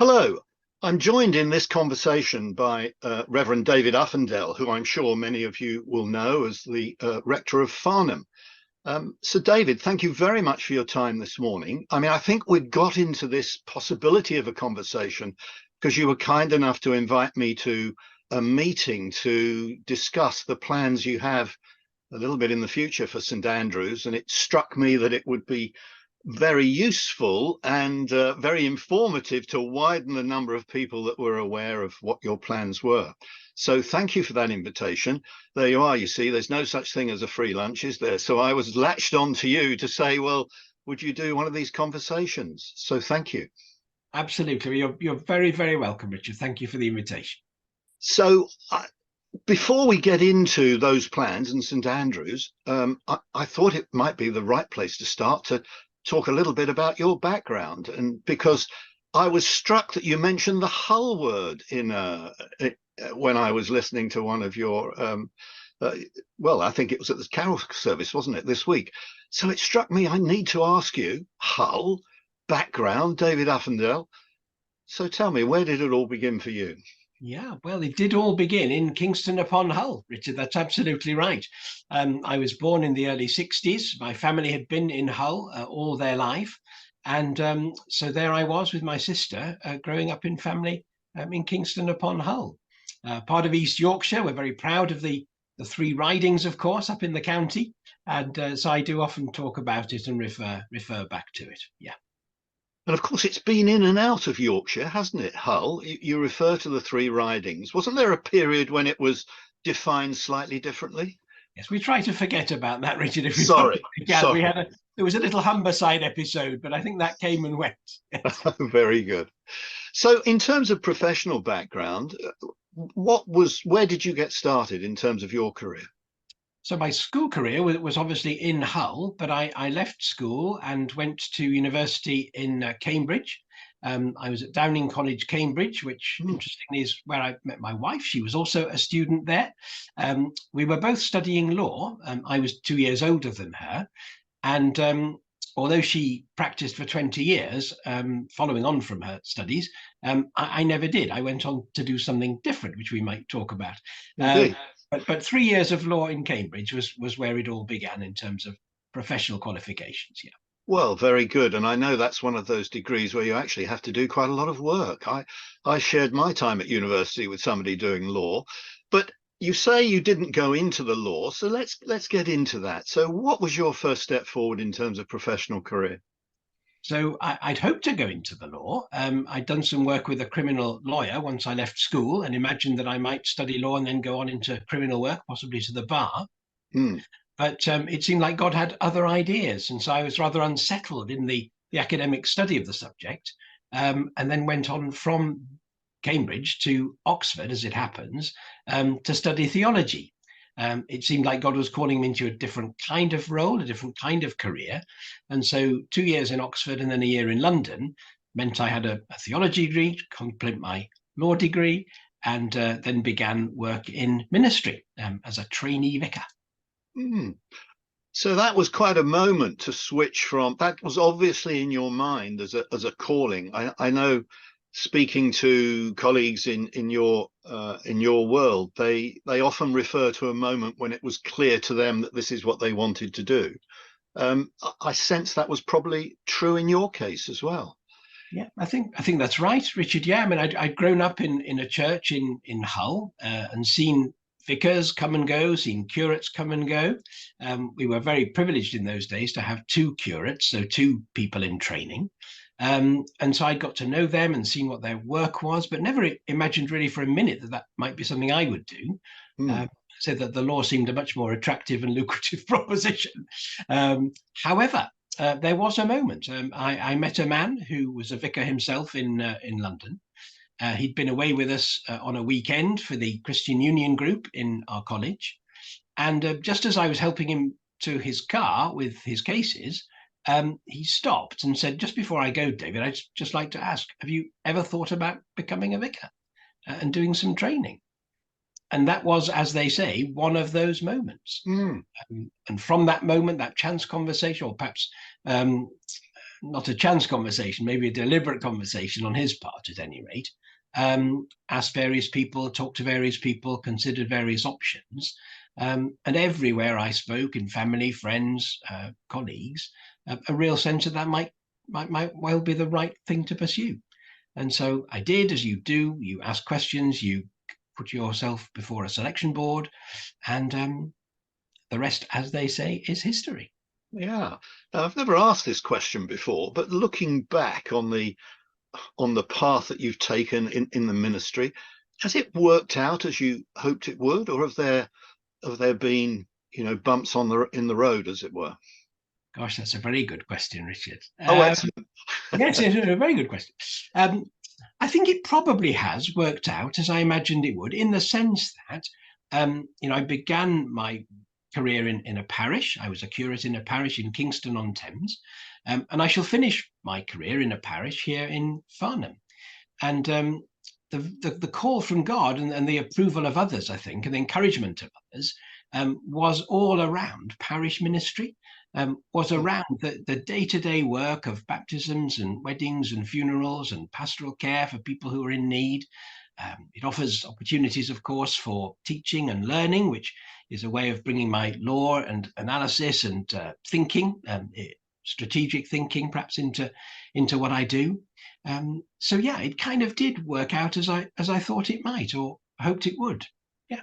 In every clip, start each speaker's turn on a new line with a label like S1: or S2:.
S1: Hello, I'm joined in this conversation by Reverend David Uffindell, who I'm sure many of you will know as the Rector of Farnham. So, David, thank you very much for your time this morning. I think we got into this possibility of a conversation because you were kind enough to invite me to a meeting to discuss the plans you have a little bit in the future for St Andrews, and it struck me that it would be very useful and very informative to widen the number of people that were aware of what your plans were. So thank you for that invitation. There you are, you see, there's no such thing as a free lunch, is there? So I was latched on to you to say, well, would you do one of these conversations? So thank you.
S2: Absolutely. You're very, very welcome, Richard. Thank you for the invitation.
S1: So before we get into those plans and St Andrews, I thought it might be the right place to start to talk a little bit about your background, and because I was struck that you mentioned the Hull word when I was listening to one of your well, I think it was at the carol service, wasn't it, this week? So it struck me I need to ask you, Hull, background, David Uffindell. So tell me, where did it all begin for you?
S2: Yeah, well, it did all begin in Kingston upon Hull, Richard. That's absolutely right. I was born in the early 60s. My family had been in Hull all their life. And so there I was with my sister growing up in family in Kingston upon Hull. Part of East Yorkshire. We're very proud of the three ridings, of course, up in the county. And so I do often talk about it and refer back to it. Yeah.
S1: And of course, it's been in and out of Yorkshire, hasn't it, Hull? You refer to the three ridings. Wasn't there a period when it was defined slightly differently?
S2: Yes, we try to forget about that, Richard, if we
S1: Sorry,
S2: possibly can.
S1: sorry.
S2: There was a little Humberside episode, but I think that came and went.
S1: Very good. So, in terms of professional background, where did you get started in terms of your career?
S2: So my school career was obviously in Hull, but I left school and went to university in Cambridge. I was at Downing College, Cambridge, which
S1: Hmm.
S2: interestingly is where I met my wife. She was also a student there. We were both studying law. I was 2 years older than her. And although she practiced for 20 years, following on from her studies, I never did. I went on to do something different, which we might talk about. Um,
S1: Indeed.
S2: but 3 years of law in Cambridge was where it all began in terms of professional qualifications. Yeah.
S1: Well, very good. And I know that's one of those degrees where you actually have to do quite a lot of work. I shared my time at university with somebody doing law, but you say you didn't go into the law, so let's get into that. So what was your first step forward in terms of professional career?
S2: So I'd hoped to go into the law. I'd done some work with a criminal lawyer once I left school and imagined that I might study law and then go on into criminal work, possibly to the bar.
S1: Hmm.
S2: But it seemed like God had other ideas. And so I was rather unsettled in the academic study of the subject, and then went on from Cambridge to Oxford, as it happens, to study theology. It seemed like God was calling me into a different kind of role, a different kind of career. And so 2 years in Oxford and then a year in London meant I had a theology degree to complement my law degree, and then began work in ministry as a trainee vicar.
S1: Hmm. So that was quite a moment to switch from, that was obviously in your mind as a calling. I know, speaking to colleagues in your world, they often refer to a moment when it was clear to them that this is what they wanted to do. I sense that was probably true in your case as well.
S2: Yeah, I think that's right, Richard. Yeah, I mean, I'd grown up in a church in Hull and seen vicars come and go, seen curates come and go. We were very privileged in those days to have two curates, so two people in training. And so I got to know them and seen what their work was, but never imagined really for a minute that that might be something I would do.
S1: Hmm.
S2: So that the law seemed a much more attractive and lucrative proposition. However, there was a moment. I met a man who was a vicar himself in London. He'd been away with us on a weekend for the Christian Union group in our college. And just as I was helping him to his car with his cases, he stopped and said, "Just before I go, David, I'd just like to ask, have you ever thought about becoming a vicar and doing some training?" And that was, as they say, one of those moments.
S1: Hmm.
S2: And from that moment, that chance conversation, or perhaps um, not a chance conversation, maybe a deliberate conversation on his part at any rate. Asked various people, talked to various people, considered various options. And everywhere I spoke, in family, friends, colleagues, a real sense that might well be the right thing to pursue. And so I did, as you do. You ask questions, you put yourself before a selection board, and the rest, as they say, is history.
S1: Yeah. Now, I've never asked this question before, but looking back on the path that you've taken in the ministry, has it worked out as you hoped it would, or have there been, bumps in the road, as it were?
S2: Gosh, that's a very good question, Richard.
S1: Oh, excellent.
S2: Yes, it's a very good question. I think it probably has worked out as I imagined it would, in the sense that, I began my career in a parish. I was a curate in a parish in Kingston-on-Thames, and I shall finish my career in a parish here in Farnham. And the call from God and the approval of others, I think, and the encouragement of others, was all around parish ministry. Was around the day-to-day work of baptisms and weddings and funerals and pastoral care for people who are in need. It offers opportunities, of course, for teaching and learning, which is a way of bringing my law and analysis and thinking, strategic thinking, perhaps into what I do. So yeah, it kind of did work out as I thought it might, or hoped it would. Yeah.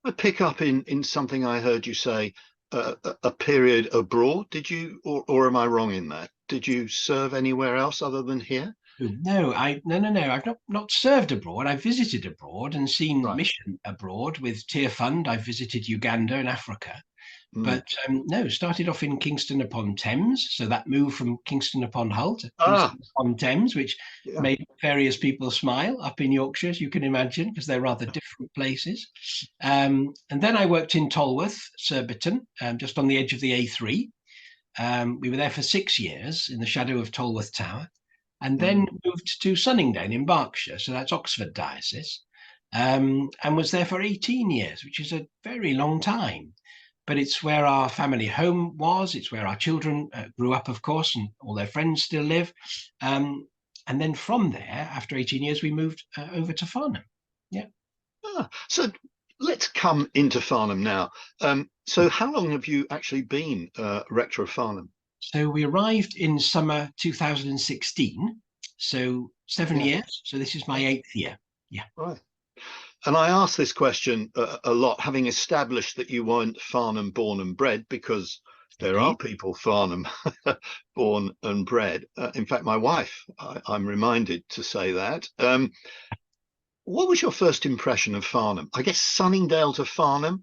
S1: I pick up in something I heard you say, a period abroad. Did you, or am I wrong in that? Did you serve anywhere else other than here?
S2: No, no. I've not served abroad. I've visited abroad and seen
S1: Right.
S2: mission abroad with Tear Fund. I've visited Uganda and Africa.
S1: Mm.
S2: But no, started off in Kingston upon Thames. So that moved from Kingston upon Hull to
S1: Ah,
S2: Kingston upon Thames, which
S1: yeah.
S2: made various people smile up in Yorkshire, as you can imagine, because they're rather different places. And then I worked in Tolworth, Surbiton, just on the edge of the A3. We were there for 6 years in the shadow of Tolworth Tower, and then
S1: Mm.
S2: moved to Sunningdale in Berkshire, so that's Oxford diocese, and was there for 18 years, which is a very long time. But it's where our family home was. It's where our children grew up, of course, and all their friends still live. And then from there, after 18 years, we moved over to Farnham. Yeah.
S1: So let's come into Farnham now. So how long have you actually been rector of Farnham?
S2: So we arrived in summer 2016. So 7 years.
S1: Yeah.
S2: So this is my 8th year. Yeah.
S1: Right. And I asked this question a lot, having established that you weren't Farnham born and bred, because there are
S2: Indeed.
S1: people Farnham born and bred. In fact, my wife, I'm reminded to say that. What was your first impression of Farnham? I guess Sunningdale to Farnham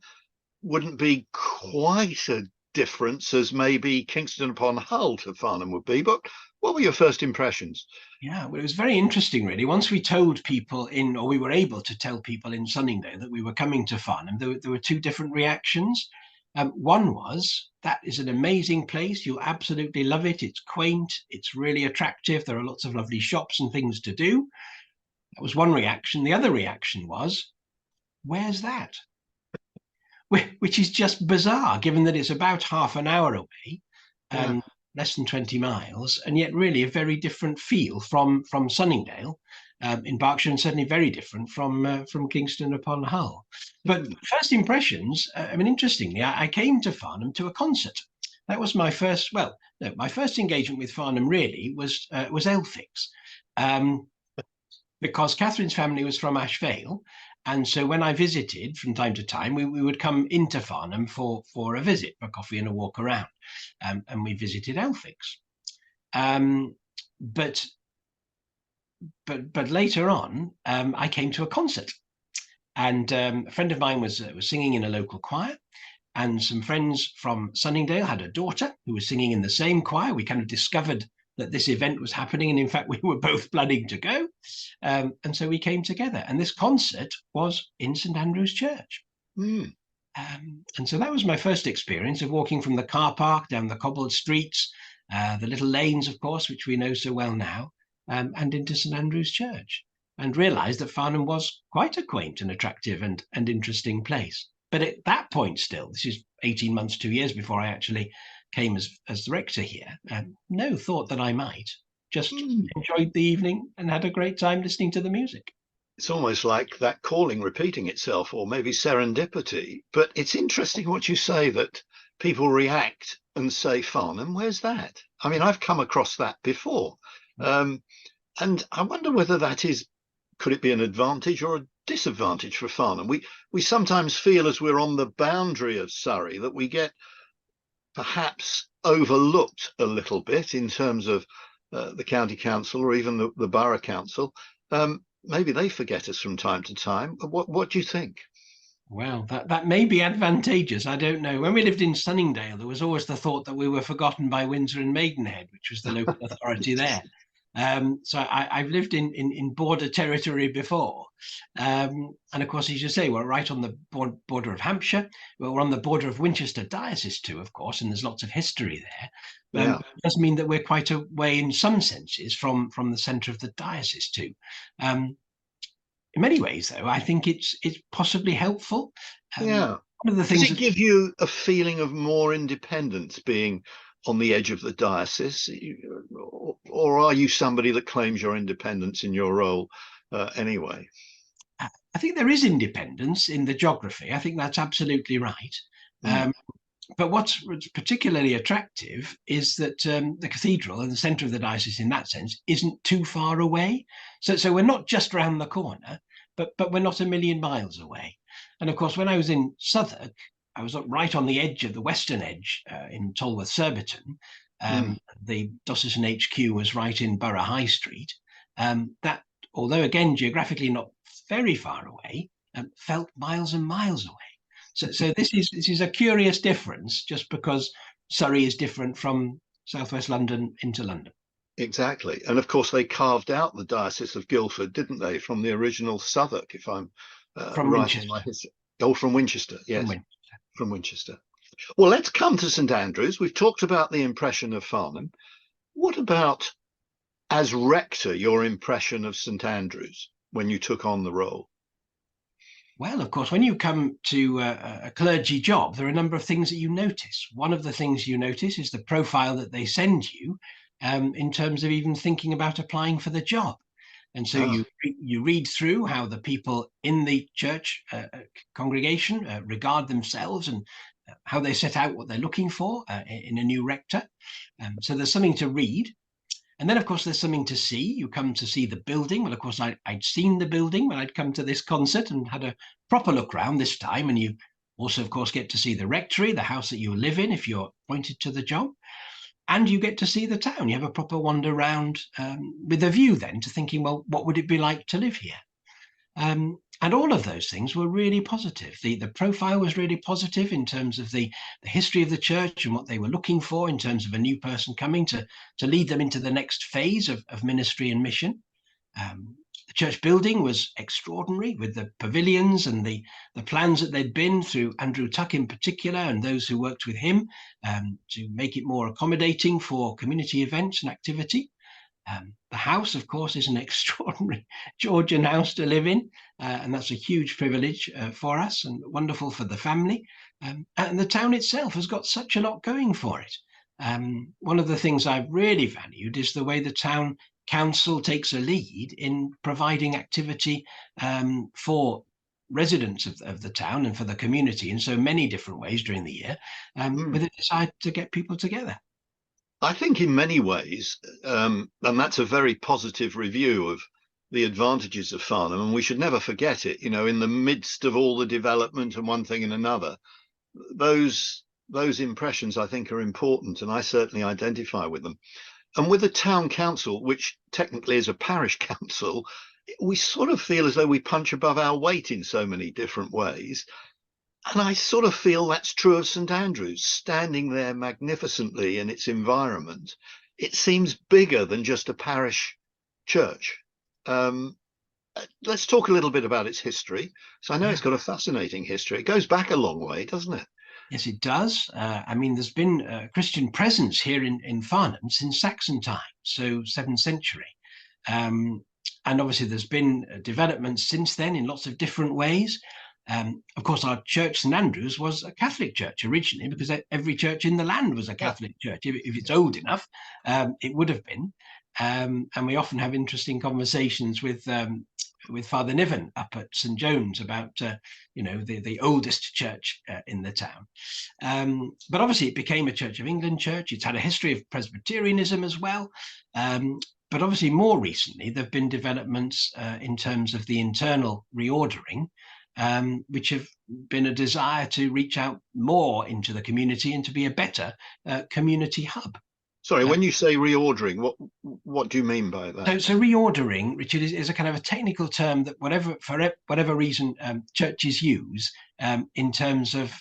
S1: wouldn't be quite a difference as maybe Kingston upon Hull to Farnham would be, but what were your first impressions?
S2: Yeah, well, it was very interesting, really. Once we told people or we were able to tell people in Sunningdale that we were coming to Farnham, there were two different reactions. One was, that is an amazing place. You'll absolutely love it. It's quaint. It's really attractive. There are lots of lovely shops and things to do. That was one reaction. The other reaction was, where's that? Which is just bizarre, given that it's about half an hour away.
S1: Yeah.
S2: Less than 20 miles, and yet really a very different feel from Sunningdale in Berkshire, and certainly very different from Kingston upon Hull. But first impressions, interestingly, I came to Farnham to a concert. That was my first, well, no, my first engagement with Farnham really was Elphick's, because Catherine's family was from Ash Vale. And so when I visited from time to time, we would come into Farnham for a visit, for coffee and a walk around. And we visited Elphick's. But later on, I came to a concert. And a friend of mine was singing in a local choir. And some friends from Sunningdale had a daughter who was singing in the same choir. We kind of discovered that this event was happening, and in fact we were both planning to go, and so we came together, and this concert was in St Andrew's Church.
S1: Mm.
S2: And so that was my first experience of walking from the car park down the cobbled streets, the little lanes, of course, which we know so well now, and into St Andrew's Church, and realized that Farnham was quite a quaint and attractive and interesting place. But at that point, still, this is 18 months, 2 years before I actually came as the rector here, no, thought that I might. Just
S1: Hmm.
S2: enjoyed the evening and had a great time listening to the music.
S1: It's almost like that calling repeating itself, or maybe serendipity. But it's interesting what you say, that people react and say, Farnham, where's that? I mean, I've come across that before. Um, and I wonder whether that is, could it be an advantage or a disadvantage for Farnham? We sometimes feel, as we're on the boundary of Surrey, that we get perhaps overlooked a little bit in terms of the county council or even the borough council. Maybe they forget us from time to time. What do you think?
S2: Well, that may be advantageous. I don't know. When we lived in Sunningdale, there was always the thought that we were forgotten by Windsor and Maidenhead, which was the local authority there. So I've lived in border territory before. And of course, as you say, we're right on the border of Hampshire. Well, we're on the border of Winchester Diocese too, of course, and there's lots of history there.
S1: Yeah.
S2: It does mean that we're quite a way in some senses from the centre of the diocese too. In many ways, though, I think it's possibly helpful.
S1: Yeah.
S2: One of the
S1: Does
S2: things
S1: it give you a feeling of more independence being on the edge of the diocese? Or are you somebody that claims your independence in your role anyway?
S2: I think there is independence in the geography. I think that's absolutely right.
S1: Mm.
S2: But what's particularly attractive is that the cathedral and the centre of the diocese, in that sense, isn't too far away. So we're not just round the corner, but we're not a million miles away. And of course, when I was in Southwark, I was right on the edge of the western edge in Tolworth Surbiton.
S1: Mm.
S2: The diocesan HQ was right in Borough High Street. That, although again geographically not very far away, felt miles and miles away. So this is a curious difference, just because Surrey is different from southwest London into London.
S1: Exactly. And of course, they carved out the Diocese of Guildford, didn't they, from the original Southwark, if I'm
S2: From
S1: right in
S2: Winchester.
S1: my history. Oh, from Winchester.
S2: From
S1: Yes,
S2: Winchester.
S1: from Winchester. Well, let's come to St Andrews. We've talked about the impression of Farnham. What about, as rector, your impression of St Andrews when you took on the role?
S2: Well, of course, when you come to a clergy job, there are a number of things that you notice. One of the things you notice is the profile that they send you, in terms of even thinking about applying for the job. And so
S1: Ah,
S2: you read through how the people in the church congregation regard themselves, and how they set out what they're looking for in a new rector. So there's something to read. And then, of course, there's something to see. You come to see the building. Well, of course, I'd seen the building when I'd come to this concert and had a proper look round this time. And you also, of course, get to see the rectory, the house that you live in if you're appointed to the job. And you get to see the town. You have a proper wander round, with a view then to thinking, well, what would it be like to live here? And all of those things were really positive. The profile was really positive in terms of the history of the church and what they were looking for in terms of a new person coming to lead them into the next phase of ministry and mission. The church building was extraordinary, with the pavilions and the plans that they'd been through Andrew Tuck in particular, and those who worked with him, to make it more accommodating for community events and activity. The house, of course, is an extraordinary Georgian house to live in, and that's a huge privilege for us, and wonderful for the family. And the town itself has got such a lot going for it. One of the things I've really valued is the way the town council takes a lead in providing activity for residents of the town and for the community in so many different ways during the year,
S1: mm.
S2: with a desire to get people together.
S1: I think in many ways, and that's a very positive review of the advantages of Farnham, and we should never forget it. You know, in the midst of all the development and one thing and another, those impressions I think are important, and I certainly identify with them. And with the town council, which technically is a parish council, we sort of feel as though we punch above our weight in so many different ways. And I sort of feel that's true of St Andrews, standing there magnificently in its environment. It seems bigger than just a parish church. Um, let's talk a little bit about its history. So I know
S2: Yeah.
S1: it's got a fascinating history. It goes back a long way, doesn't it?
S2: Yes, it does. I mean, there's been a Christian presence here in Farnham since Saxon times, so 7th century. And obviously, there's been developments since then in lots of different ways. Of course, our church, St Andrews, was a Catholic church originally, because every church in the land was a Catholic church. If it's old enough, it would have been. And we often have interesting conversations with Father Niven up at St John's about the oldest church in the town. But obviously it became a Church of England church. It's had a history of Presbyterianism as well. But obviously more recently there have been developments in terms of the internal reordering, which have been a desire to reach out more into the community and to be a better community hub.
S1: Sorry, when you say reordering, what do you mean by that?
S2: So reordering, Richard, is a kind of a technical term that for whatever reason churches use in terms of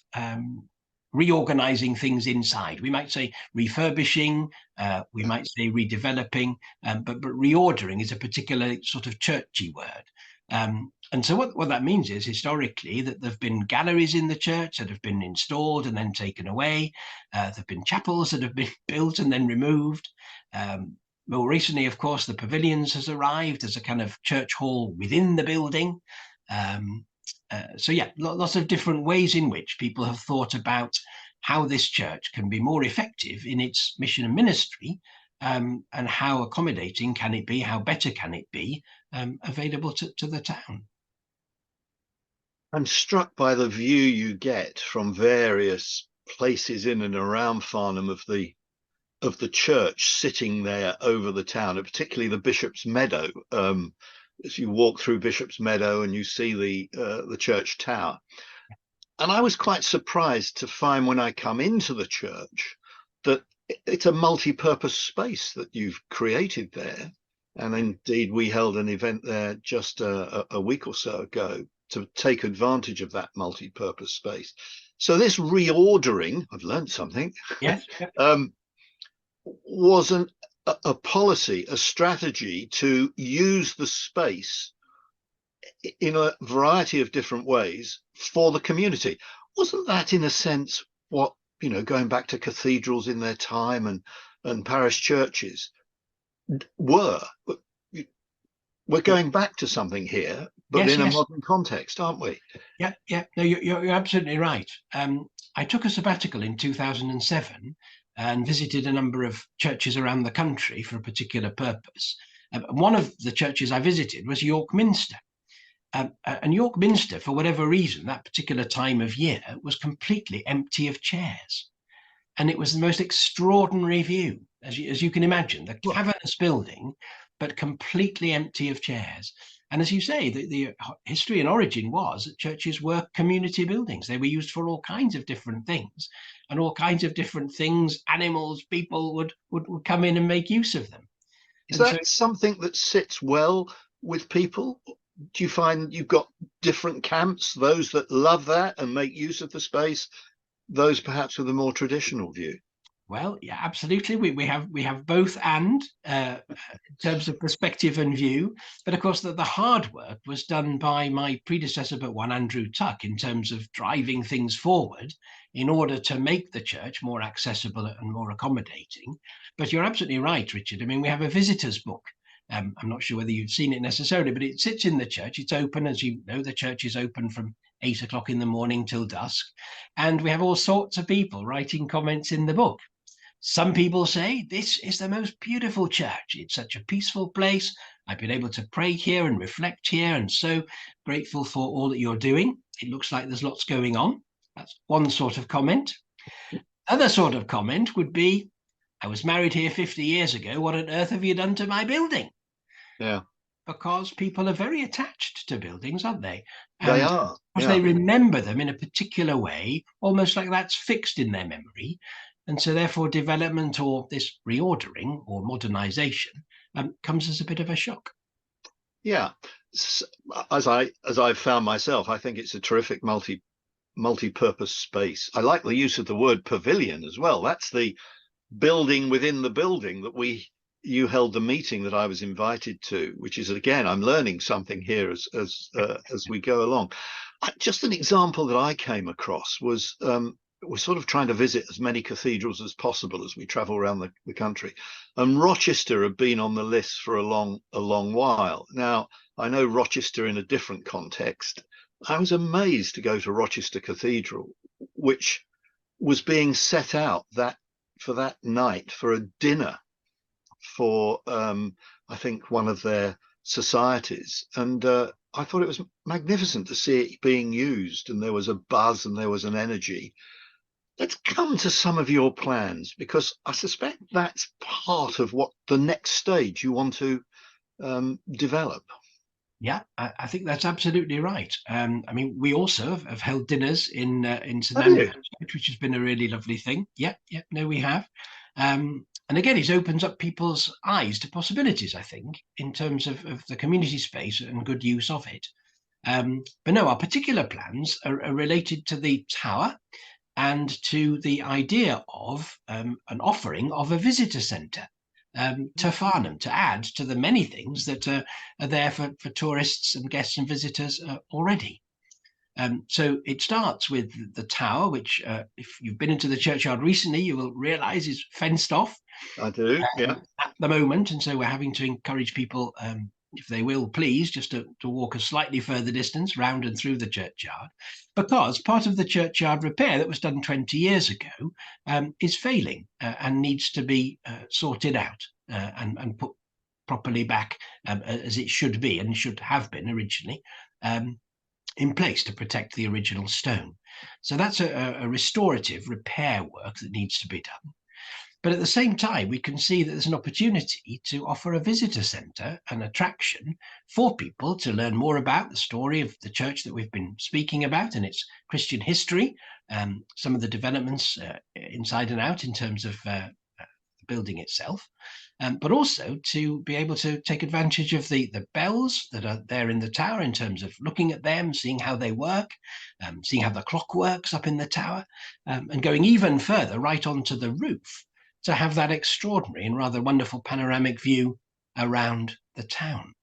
S2: reorganizing things inside. We might say refurbishing, we might say redeveloping, but reordering is a particular sort of churchy word. And so what that means is, historically, that there have been galleries in the church that have been installed and then taken away. There have been chapels that have been built and then removed. More recently, of course, the pavilions has arrived as a kind of church hall within the building. So yeah, lots of different ways in which people have thought about how this church can be more effective in its mission and ministry, and how accommodating can it be, how better can it be available to the town.
S1: I'm struck by the view you get from various places in and around Farnham of the church sitting there over the town, and particularly the Bishop's Meadow. As you walk through Bishop's Meadow and you see the church tower. And I was quite surprised to find when I come into the church that it's a multi-purpose space that you've created there. And indeed, we held an event there just a week or so ago to take advantage of that multi-purpose space. So this reordering, I've learned something,
S2: yes,
S1: was a policy, a strategy to use the space in a variety of different ways for the community. Wasn't that, in a sense, what, going back to cathedrals in their time and parish churches were? We're going back to something here, but
S2: yes,
S1: in a modern context, aren't we?
S2: Yeah. No, you're absolutely right. I took a sabbatical in 2007 and visited a number of churches around the country for a particular purpose. One of the churches I visited was York Minster. And York Minster, for whatever reason, that particular time of year, was completely empty of chairs. And it was the most extraordinary view, as you can imagine, the cavernous building, but completely empty of chairs. And as you say, the history and origin was that churches were community buildings. They were used for all kinds of different things, and all kinds of different things, animals, people would come in and make use of them.
S1: Is that something that sits well with people? Do you find you've got different camps, those that love that and make use of the space, those perhaps with a more traditional view?
S2: Well, yeah, absolutely. We have both, and in terms of perspective and view. But of course, the hard work was done by my predecessor, but one, Andrew Tuck, in terms of driving things forward in order to make the church more accessible and more accommodating. But you're absolutely right, Richard. I mean, we have a visitors book. I'm not sure whether you've seen it necessarily, but it sits in the church. It's open, as you know, the church is open from 8 o'clock in the morning till dusk. And we have all sorts of people writing comments in the book. Some people say, this is the most beautiful church. It's such a peaceful place. I've been able to pray here and reflect here, and so grateful for all that you're doing. It looks like there's lots going on. That's one sort of comment. Other sort of comment would be, I was married here 50 years ago. What on earth have you done to my building?
S1: Yeah.
S2: Because people are very attached to buildings, aren't they?
S1: And they are.
S2: Because they remember them in a particular way, almost like that's fixed in their memory. And so therefore development or this reordering or modernization comes as a bit of a shock.
S1: Yeah. As I've found myself, I think it's a terrific multi-purpose space. I like the use of the word pavilion as well. That's the building within the building that you held the meeting that I was invited to, which is, again, I'm learning something here as we go along. Just an example that I came across was we're sort of trying to visit as many cathedrals as possible as we travel around the country. And Rochester had been on the list for a long while. Now, I know Rochester in a different context, I was amazed to go to Rochester Cathedral, which was being set out for that night for a dinner for I think one of their societies, and I thought it was magnificent to see it being used, and there was a buzz and there was an energy. Let's come to some of your plans, because I suspect that's part of what the next stage you want to develop.
S2: Yeah, I think that's absolutely right. I mean, we also have held dinners in St
S1: Have you?
S2: Andrew's, which has been a really lovely thing. Yeah, yeah, no, we have. And again, it opens up people's eyes to possibilities, I think, in terms of the community space and good use of it. But no, our particular plans are related to the tower and to the idea of an offering of a visitor centre to Farnham, to add to the many things that are there for tourists and guests and visitors already. So it starts with the tower, which, if you've been into the churchyard recently, you will realise is fenced off
S1: I do, yeah.
S2: at the moment. And so we're having to encourage people, if they will please, just to walk a slightly further distance round and through the churchyard, because part of the churchyard repair that was done 20 years ago is failing and needs to be sorted out and put properly back as it should be and should have been originally in place to protect the original stone. So that's a restorative repair work that needs to be done. But at the same time, we can see that there's an opportunity to offer a visitor centre, an attraction for people to learn more about the story of the church that we've been speaking about and its Christian history, some of the developments inside and out in terms of the building itself, but also to be able to take advantage of the bells that are there in the tower in terms of looking at them, seeing how they work, seeing how the clock works up in the tower, and going even further right onto the roof to have that extraordinary and rather wonderful panoramic view around the town.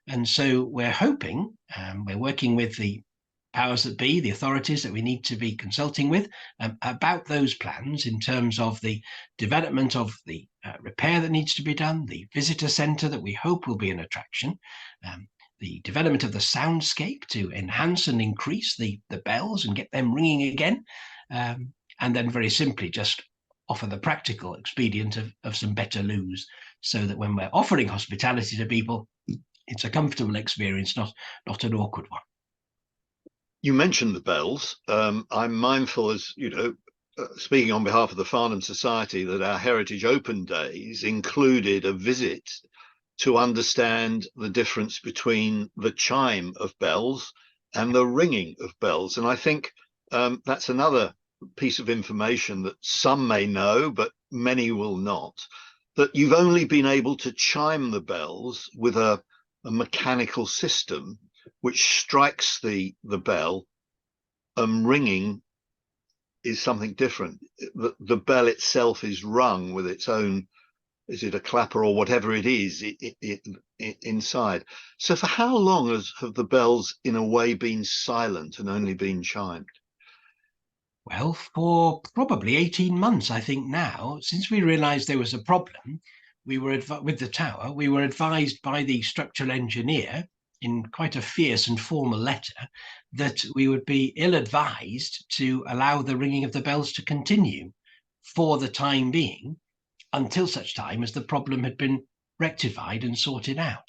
S2: And so we're hoping, we're working with the powers that be, the authorities that we need to be consulting with about those plans in terms of the development of the repair that needs to be done, the visitor centre that we hope will be an attraction, the development of the soundscape to enhance and increase the bells and get them ringing again, and then very simply just offer the practical expedient of some better loos, so that when we're offering hospitality to people, it's a comfortable experience, not an awkward one.
S1: You mentioned the bells. I'm mindful, as you know, speaking on behalf of the Farnham Society, that our Heritage Open Days included a visit to understand the difference between the chime of bells and the ringing of bells. And I think that's another piece of information that some may know, but many will not, that you've only been able to chime the bells with a mechanical system which strikes the bell, and ringing is something different. The bell itself is rung with its own, is it a clapper or whatever it is inside. So for how long have the bells in a way been silent and only been chimed?
S2: Well, for probably 18 months, I think now, since we realised there was a problem, we were with the tower, we were advised by the structural engineer in quite a fierce and formal letter that we would be ill-advised to allow the ringing of the bells to continue for the time being, until such time as the problem had been rectified and sorted out.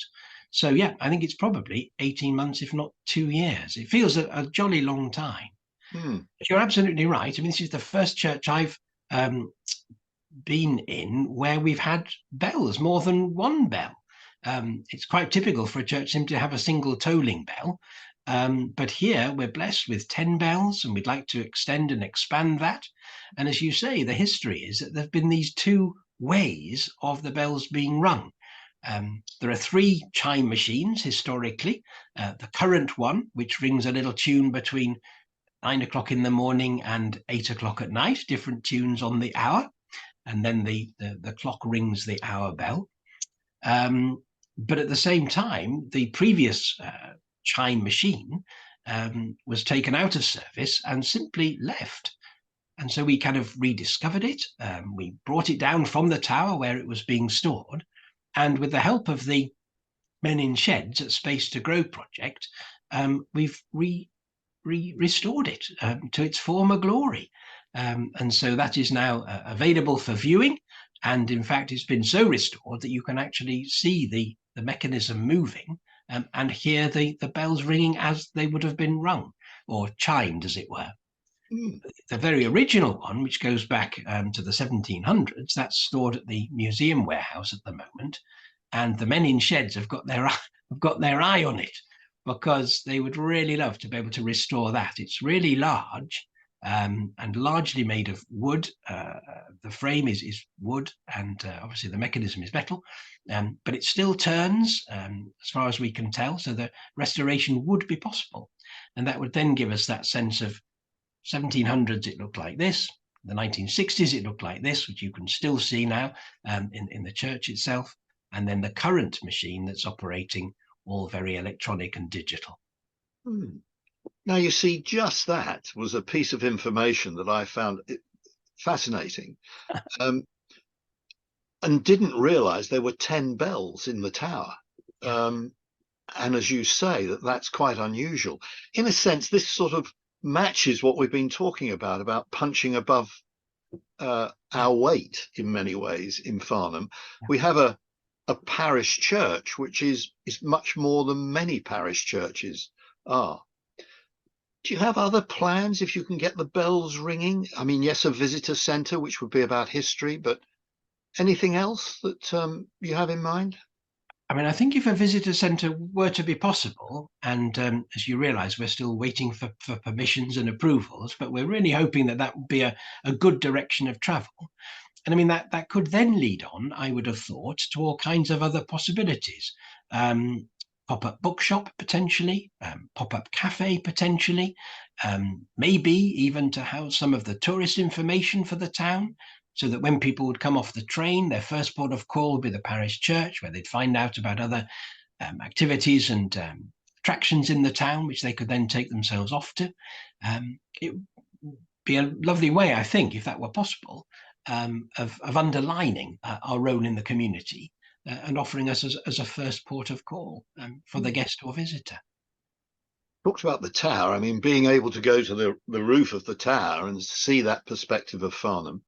S2: So yeah, I think it's probably 18 months, if not 2 years. It feels a jolly long time. But you're absolutely right. I mean, this is the first church I've been in where we've had bells, more than one bell. It's quite typical for a church simply to have a single tolling bell. But here we're blessed with 10 bells, and we'd like to extend and expand that. And as you say, the history is that there have been these two ways of the bells being rung. There are 3 chime machines historically. The current one, which rings a little tune between 9 o'clock in the morning and 8 o'clock at night, different tunes on the hour, and then the clock rings the hour bell. But at the same time, the previous chime machine was taken out of service and simply left. And so we kind of rediscovered it. We brought it down from the tower where it was being stored. And with the help of the men in sheds at Space to Grow project, we've restored it to its former glory. And so that is now available for viewing. And in fact, it's been so restored that you can actually see the mechanism moving and hear the bells ringing as they would have been rung, or chimed, as it were. The very original one, which goes back to the 1700s, that's stored at the museum warehouse at the moment. And the men in sheds have got their eye on it, because they would really love to be able to restore that. It's really large and largely made of wood. The frame is wood, and obviously the mechanism is metal, but it still turns as far as we can tell. So the restoration would be possible. And that would then give us that sense of 1700s, it looked like this. The 1960s, it looked like this, which you can still see now in the church itself. And then the current machine that's operating, all very electronic and digital.
S1: Now, you see, just that was a piece of information that I found fascinating, and didn't realize there were 10 bells in the tower. And as you say, that's quite unusual. In a sense, this sort of matches what we've been talking about punching above our weight in many ways in Farnham. We have a parish church, which is much more than many parish churches are. Do you have other plans if you can get the bells ringing? I mean, yes, a visitor centre, which would be about history, but anything else that you have in mind?
S2: I mean, I think if a visitor centre were to be possible, and as you realise, we're still waiting for permissions and approvals, but we're really hoping that would be a good direction of travel. And I mean, that could then lead on, I would have thought, to all kinds of other possibilities. Pop-up bookshop, potentially, pop-up cafe, potentially, maybe even to house some of the tourist information for the town, so that when people would come off the train, their first port of call would be the parish church, where they'd find out about other activities and attractions in the town, which they could then take themselves off to. It would be a lovely way, I think, if that were possible, of underlining our role in the community and offering us as a first port of call for the guest or visitor.
S1: Talked about the tower. I mean, being able to go to the roof of the tower and see that perspective of Farnham.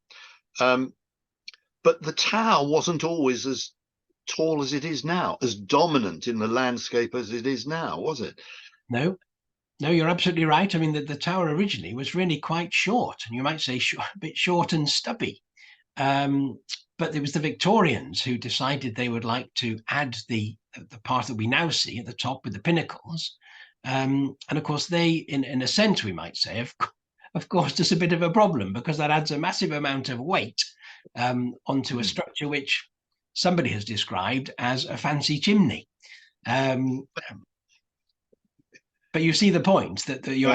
S1: But the tower wasn't always as tall as it is now, as dominant in the landscape as it is now, was it?
S2: No, you're absolutely right. I mean, the tower originally was really quite short, and you might say a bit short and stubby. But it was the Victorians who decided they would like to add the part that we now see at the top with the pinnacles. And of course, they, in a sense, we might say, of course, there's a bit of a problem, because that adds a massive amount of weight onto a structure which somebody has described as a fancy chimney. But you see the point, that you're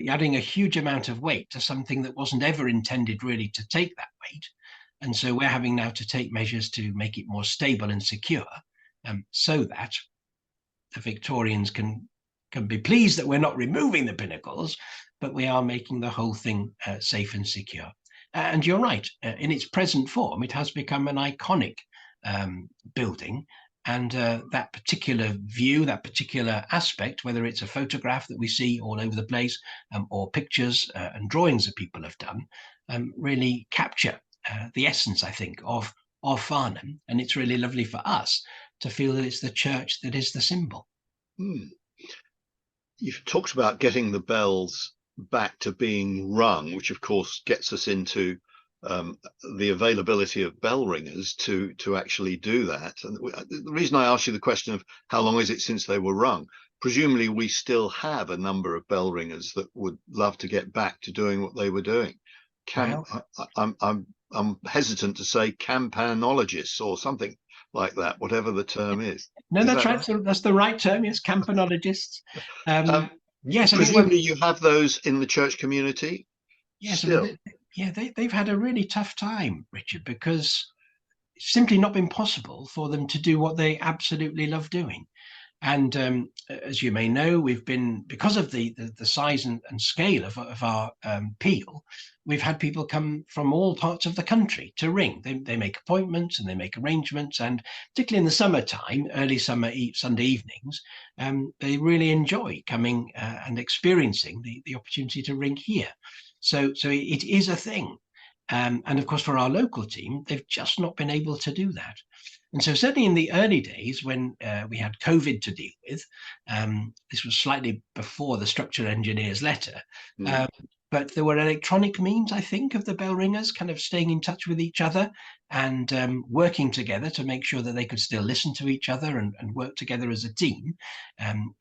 S2: adding a huge amount of weight to something that wasn't ever intended really to take that weight. And so we're having now to take measures to make it more stable and secure, so that the Victorians can be pleased that we're not removing the pinnacles, but we are making the whole thing safe and secure. And you're right, in its present form, it has become an iconic building. And that particular view, that particular aspect, whether it's a photograph that we see all over the place, or pictures and drawings that people have done, really capture the essence, I think, of Farnham. And it's really lovely for us to feel that it's the church that is the symbol.
S1: You've talked about getting the bells back to being rung, which of course gets us into the availability of bell ringers to actually do that. And the reason I asked you the question of how long is it since they were rung, presumably we still have a number of bell ringers that would love to get back to doing what they were doing. I'm hesitant to say campanologists or something like that, whatever the term is.
S2: No, that's right. So that's the right term. Yes, campanologists. Yes,
S1: presumably you have those in the church community.
S2: Yes,
S1: still.
S2: They've had a really tough time, Richard, because it's simply not been possible for them to do what they absolutely love doing. And as you may know, we've been, because of the size and scale of our Peel, we've had people come from all parts of the country to ring. They make appointments and they make arrangements, and particularly in the summertime, early summer Sunday evenings, they really enjoy coming and experiencing the opportunity to ring here. So it is a thing. And of course, for our local team, they've just not been able to do that. And so certainly in the early days when we had COVID to deal with, this was slightly before the structural engineer's letter,
S1: Mm.
S2: but there were electronic means, I think, of the bell ringers kind of staying in touch with each other and working together to make sure that they could still listen to each other and work together as a team.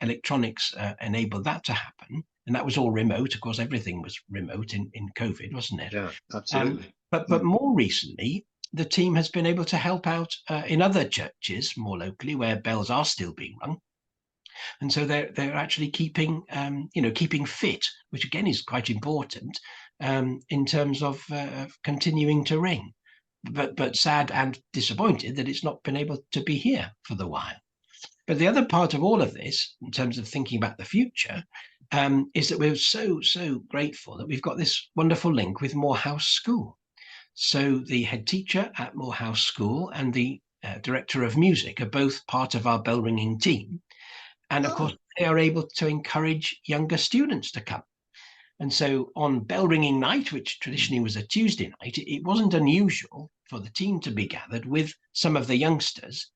S2: Electronics enabled that to happen. And that was all remote. Of course, everything was remote in COVID, wasn't it?
S1: Yeah, absolutely.
S2: But more recently, the team has been able to help out in other churches more locally where bells are still being rung, and so they're actually keeping keeping fit, which again is quite important in terms of continuing to ring. But sad and disappointed that it's not been able to be here for the while. But the other part of all of this, in terms of thinking about the future, is that we're so grateful that we've got this wonderful link with Morehouse School. So the head teacher at Morehouse School and the director of music are both part of our bell ringing team. And of course, they are able to encourage younger students to come. And so on bell ringing night, which traditionally was a Tuesday night, it wasn't unusual for the team to be gathered with some of the youngsters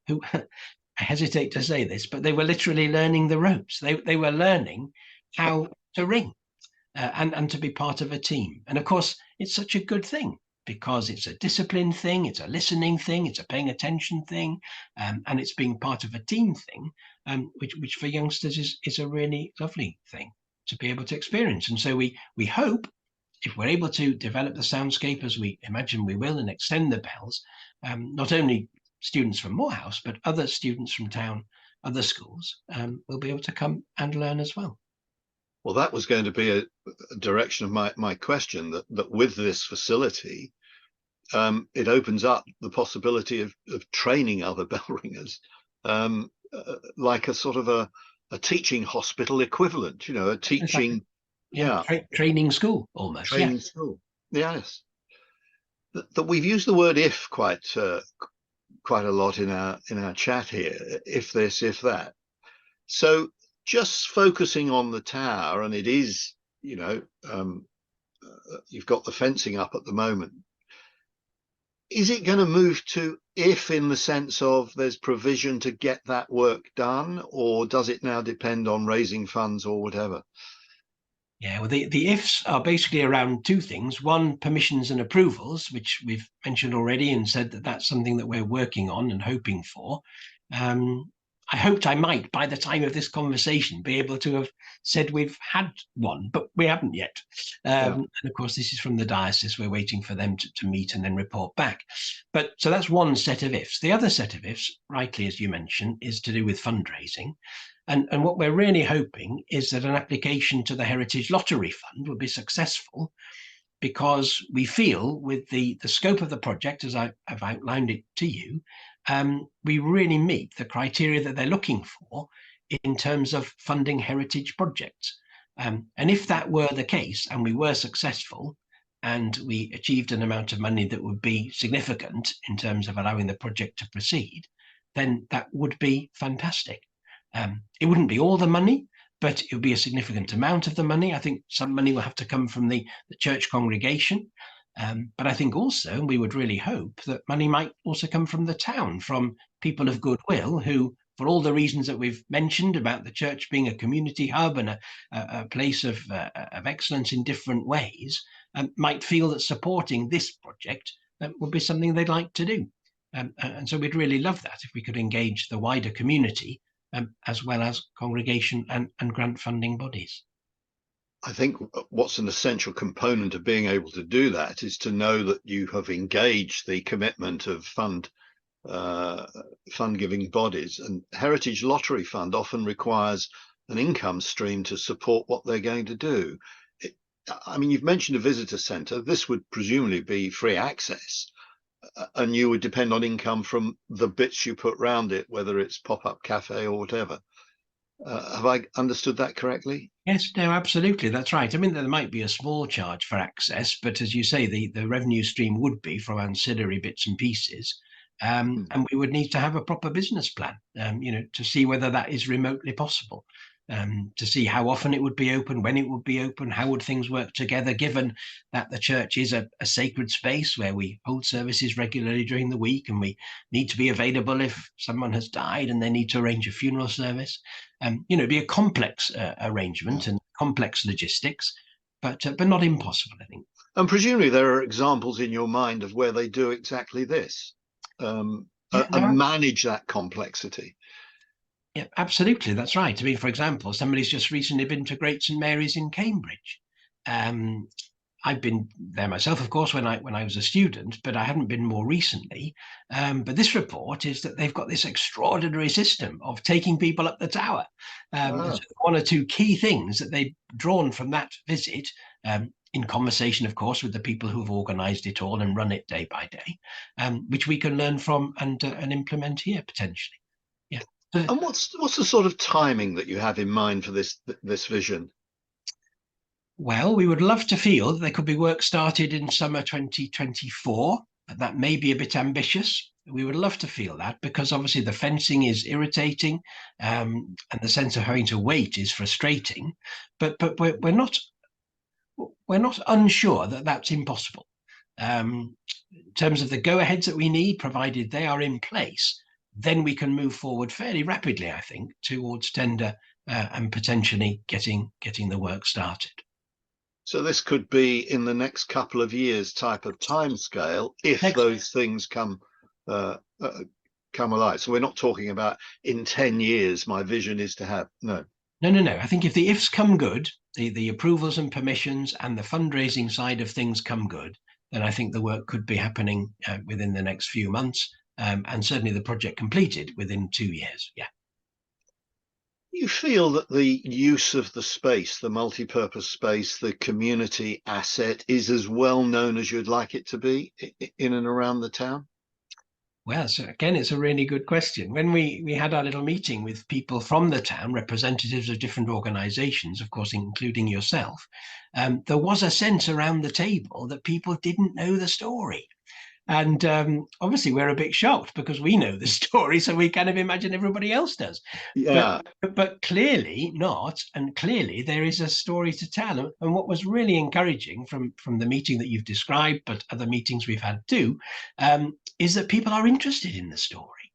S2: who, I hesitate to say this, but they were literally learning the ropes. They were learning how to ring and to be part of a team. And of course, it's such a good thing because it's a discipline thing, it's a listening thing, it's a paying attention thing, and it's being part of a team thing, which for youngsters is a really lovely thing to be able to experience. And so we hope, if we're able to develop the soundscape as we imagine we will and extend the bells, not only students from Morehouse, but other students from town, other schools will be able to come and learn as well.
S1: Well, that was going to be a direction of my question, that with this facility, it opens up the possibility of training other bell ringers, like a sort of a teaching hospital equivalent, a teaching,
S2: training school almost.
S1: Training school. Yes. That we've used the word "if" quite a lot in our chat here. If this, if that. So just focusing on the tower, and it is, you've got the fencing up at the moment. Is it going to move to if, in the sense of there's provision to get that work done, or does it now depend on raising funds or whatever?
S2: Yeah, well, the ifs are basically around two things. One, permissions and approvals, which we've mentioned already and said that that's something that we're working on and hoping for. I hoped I might, by the time of this conversation, be able to have said we've had one, but we haven't yet. And of course, this is from the diocese. We're waiting for them to meet and then report back. But so that's one set of ifs. The other set of ifs, rightly as you mentioned, is to do with fundraising. And what we're really hoping is that an application to the Heritage Lottery Fund will be successful, because we feel with the scope of the project, as I've outlined it to you, we really meet the criteria that they're looking for in terms of funding heritage projects. And if that were the case and we were successful and we achieved an amount of money that would be significant in terms of allowing the project to proceed, then that would be fantastic. It wouldn't be all the money, but it would be a significant amount of the money. I think some money will have to come from the church congregation. But I think also we would really hope that money might also come from the town, from people of goodwill who, for all the reasons that we've mentioned about the church being a community hub and a place of excellence in different ways, might feel that supporting this project would be something they'd like to do. And so we'd really love that if we could engage the wider community as well as congregation and grant funding bodies.
S1: I think what's an essential component of being able to do that is to know that you have engaged the commitment of fund giving bodies. And Heritage Lottery Fund often requires an income stream to support what they're going to do. I mean, you've mentioned a visitor centre. This would presumably be free access. and you would depend on income from the bits you put round it, whether it's pop-up cafe or whatever. Have I understood that correctly?
S2: Yes, no, absolutely. That's right. I mean, there might be a small charge for access, but as you say, the revenue stream would be from ancillary bits and pieces. And we would need to have a proper business plan, to see whether that is remotely possible, to see how often it would be open, when it would be open, how would things work together, given that the church is a sacred space where we hold services regularly during the week, and we need to be available if someone has died and they need to arrange a funeral service. It'd be a complex arrangement and complex logistics, but not impossible, I think.
S1: And presumably there are examples in your mind of where they do exactly this,
S2: Yeah,
S1: and
S2: no,
S1: manage that complexity.
S2: yeah, absolutely. That's right. I mean, for example, somebody's just recently been to Great St Mary's in Cambridge. Um, I've been there myself, of course, when I was a student, but I hadn't been more recently. But this report is that they've got this extraordinary system of taking people up the tower.
S1: Ah.
S2: One or two key things that they've drawn from that visit, in conversation, of course, with the people who have organised it all and run it day by day, which we can learn from and implement here potentially. Yeah.
S1: And what's the sort of timing that you have in mind for this vision?
S2: Well, we would love to feel that there could be work started in summer 2024, but that may be a bit ambitious. We would love to feel that because obviously the fencing is irritating, and the sense of having to wait is frustrating. But we're not unsure that that's impossible. In terms of the go-aheads that we need, provided they are in place, then we can move forward fairly rapidly, I think, towards tender and potentially getting the work started.
S1: So this could be in the next couple of years type of timescale if
S2: Next,
S1: those things come alive. So we're not talking about in 10 years my vision is to have, no.
S2: no. I think if the ifs come good, the approvals and permissions and the fundraising side of things come good, then I think the work could be happening within the next few months, and certainly the project completed within 2 years. Yeah.
S1: You feel that the use of the space, the multi-purpose space, the community asset is as well known as you'd like it to be in and around the town?
S2: Well, so again, it's a really good question. When we had our little meeting with people from the town, representatives of different organisations, of course, including yourself, there was a sense around the table that people didn't know the story. And obviously, we're a bit shocked because we know the story, so we kind of imagine everybody else does.
S1: Yeah.
S2: But clearly not, and clearly there is a story to tell. And what was really encouraging from the meeting that you've described, but other meetings we've had too, is that people are interested in the story.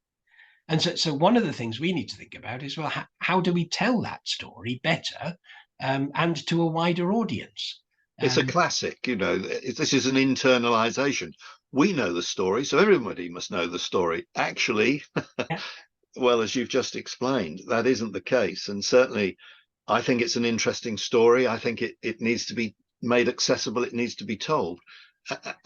S2: And so one of the things we need to think about is, well, how do we tell that story better, and to a wider audience?
S1: It's a classic, this is an internalization. We know the story, so everybody must know the story. Actually,
S2: Yeah.
S1: well, as you've just explained, that isn't the case. And certainly, I think it's an interesting story. I think it needs to be made accessible. It needs to be told.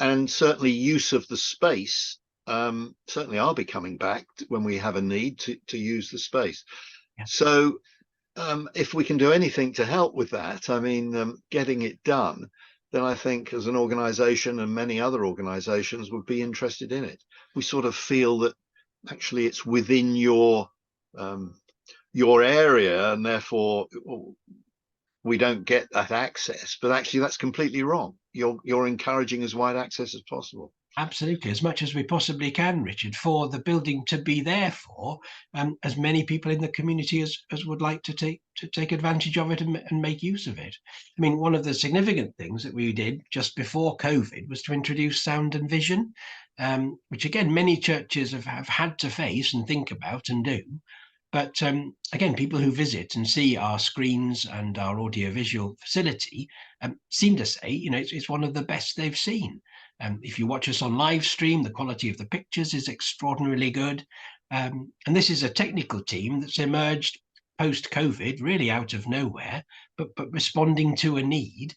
S1: And certainly use of the space, certainly I'll be coming back when we have a need to use the space.
S2: Yeah.
S1: So if we can do anything to help with that, I mean, getting it done, then I think as an organization and many other organizations would be interested in it. We sort of feel that actually it's within your area and therefore we don't get that access, but actually that's completely wrong. You're encouraging as wide access as possible.
S2: Absolutely, as much as we possibly can, Richard, for the building to be there for as many people in the community as would like to take advantage of it and make use of it. I mean, one of the significant things that we did just before COVID was to introduce sound and vision, which again many churches have had to face and think about and do. But again, people who visit and see our screens and our audiovisual facility seem to say, it's one of the best they've seen. If you watch us on live stream, the quality of the pictures is extraordinarily good. And this is a technical team that's emerged post-COVID, really out of nowhere, but responding to a need,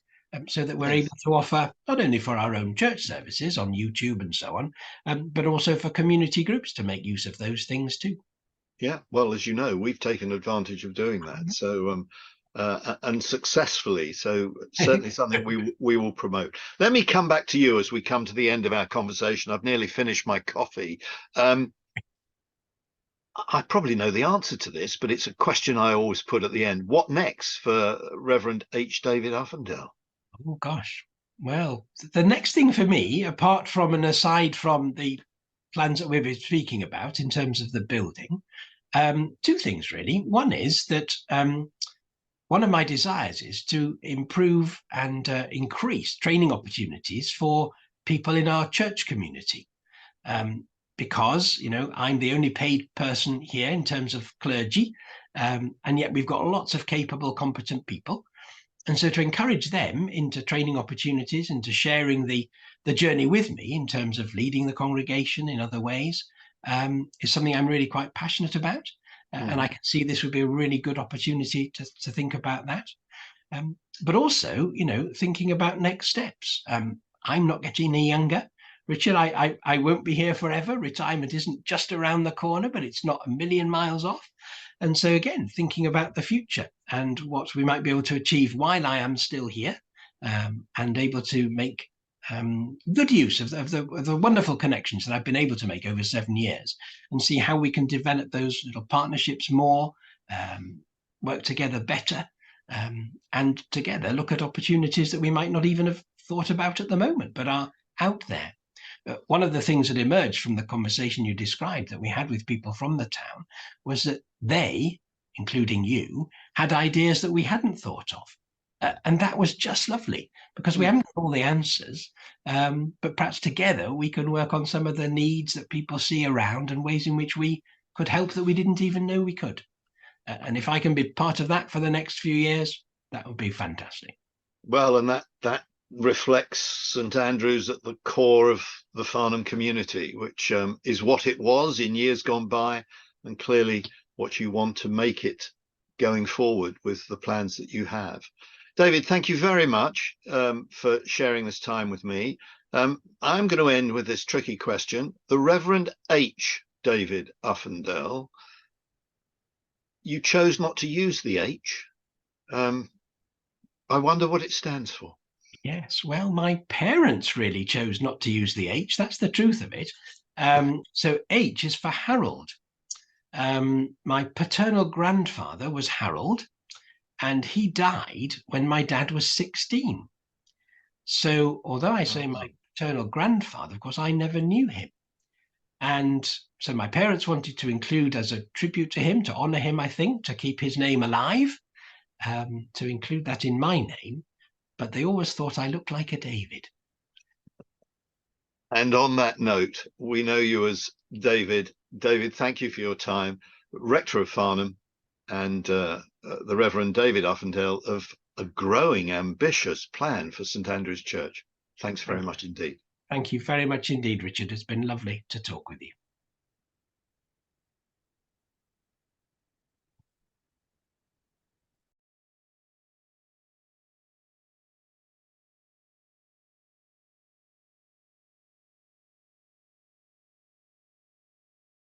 S2: so that we're
S1: Yes.
S2: able to offer not only for our own church services on YouTube and so on, but also for community groups to make use of those things too.
S1: Yeah, well, as you know, we've taken advantage of doing that. So and successfully. So certainly something we will promote. Let me come back to you as we come to the end of our conversation. I've nearly finished my coffee. I probably know the answer to this, but it's a question I always put at the end. What next for Reverend H. David Uffindell?
S2: Oh gosh. Well, the next thing for me, apart from and aside from the plans that we've been speaking about in terms of the building, two things really. One is that one of my desires is to improve and increase training opportunities for people in our church community. Because, you know, I'm the only paid person here in terms of clergy, and yet we've got lots of capable, competent people. And so to encourage them into training opportunities and to sharing the journey with me in terms of leading the congregation in other ways is something I'm really quite passionate about. And I can see this would be a really good opportunity to think about that. But also, you know, thinking about next steps. I'm not getting any younger. Richard, I won't be here forever. Retirement isn't just around the corner, but it's not a million miles off. And so again, thinking about the future and what we might be able to achieve while I am still here, and able to make good use of the wonderful connections that I've been able to make over 7 years, and see how we can develop those little partnerships more, work together better, and together look at opportunities that we might not even have thought about at the moment, but are out there. One of the things that emerged from the conversation you described that we had with people from the town was that they, including you, had ideas that we hadn't thought of. And that was just lovely, because we haven't got all the answers, but perhaps together we can work on some of the needs that people see around and ways in which we could help that we didn't even know we could. And if I can be part of that for the next few years, that would be fantastic.
S1: Well, and that reflects St Andrews at the core of the Farnham community, which is what it was in years gone by, and clearly what you want to make it going forward with the plans that you have. David, thank you very much for sharing this time with me. I'm going to end with this tricky question. The Reverend H. David Uffindell, you chose not to use the H. I wonder what it stands for.
S2: Yes, well, my parents really chose not to use the H. That's the truth of it. So H is for Harold. My paternal grandfather was Harold, and he died when my dad was 16. So although I say my paternal grandfather, of course, I never knew him. And so my parents wanted to include as a tribute to him, to honor him, I think, to keep his name alive, to include that in my name. But they always thought I looked like a David.
S1: And on that note, we know you as David. David, thank you for your time. Rector of Farnham and the Reverend David Uffindell of a growing, ambitious plan for St Andrew's Church. Thanks very much indeed.
S2: Thank you very much indeed, Richard. It's been lovely to talk with you.